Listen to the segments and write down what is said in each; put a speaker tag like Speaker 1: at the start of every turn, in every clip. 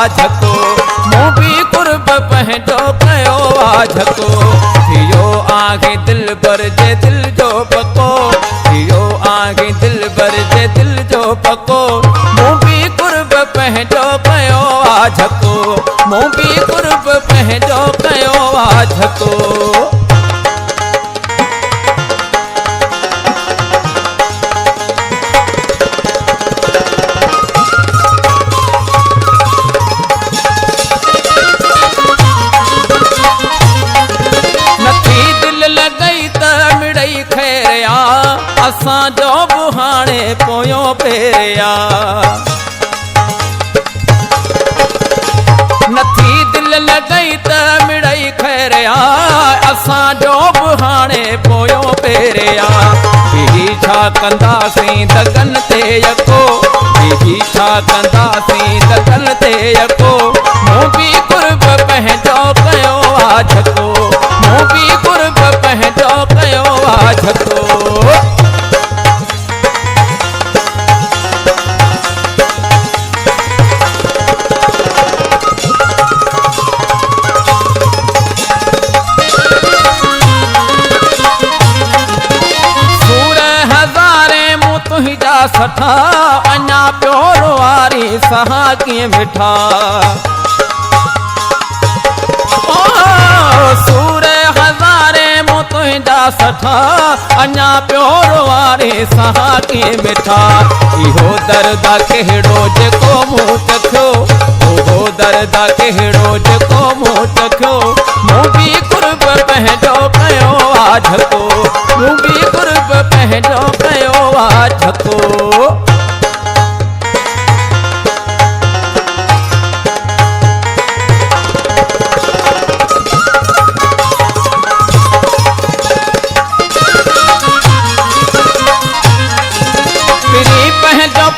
Speaker 1: झको मूं बि कुर्ब पंहिंजो कयो झको थियो आहे दिल भर जे दिल जो पको थियो आहे दिल भर जे दिल जो पको मूं बि कुर्ब पंहिंजो कयो झको मूं बि कुर्ब पंहिंजो कयो झको असां जो बुहाणे पोयों पेरिया नथी दिल लॻई त मिड़ई खैरिया असां जो बुहाणे पोयों पेरिया ही छा कंदासीं दगन ते यको ही छा कंदासीं दगन ते यको मूं बि कुर्ब पंहिंजो कयो झको मूं बि कुर्ब पंहिंजो कयो झको सठा अञा प्योर वारी सहा कीअं मिठा सूर हज़ारे मूं तुंहिंजा सठा अञा प्योर वारी सहा कीअं मिठा इहो दर्द कहिड़ो जेको मूं चखियो उहो दर्द कहिड़ो जेको मूं चखियो मूं बि कुर्ब पंहिंजो कयो झको मूं बि कुर्ब पंहिंजो कयो झको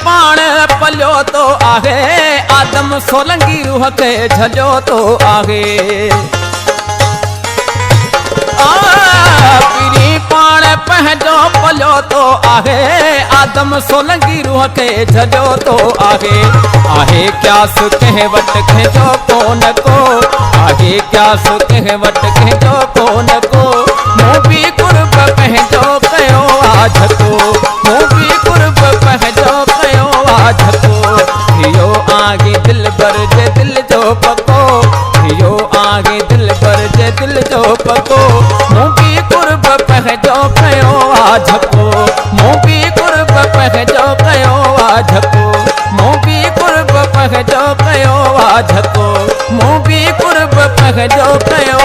Speaker 1: पाण पलियो तो आहे आदम सोलंगी रूह के झलियो तो आहे पीरी पाण पंहिंजो पलियो तो आहे आदम सोलंगी रूह के झलियो तो आहे क्यास कंहिं वटि खिंचो कोन को आहे क्यास कंहिं वटि खिंचो कोन को मूं बि कुर्ब पंहिंजो कयो झको मूं बि कुर्ब पंहिंजो कयो झको थियो आगे दिल भर जे दिल जो पको थियो आगे दिल भर जे दिल जो पको मूं बि कुर्ब पंहिंजो कयो झको मूं बि कुर्ब पंहिंजो कयो झको मूं बि कुर्ब पंहिंजो कयो झको मूं बि कुर्ब पंहिंजो कयो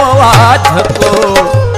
Speaker 1: झको।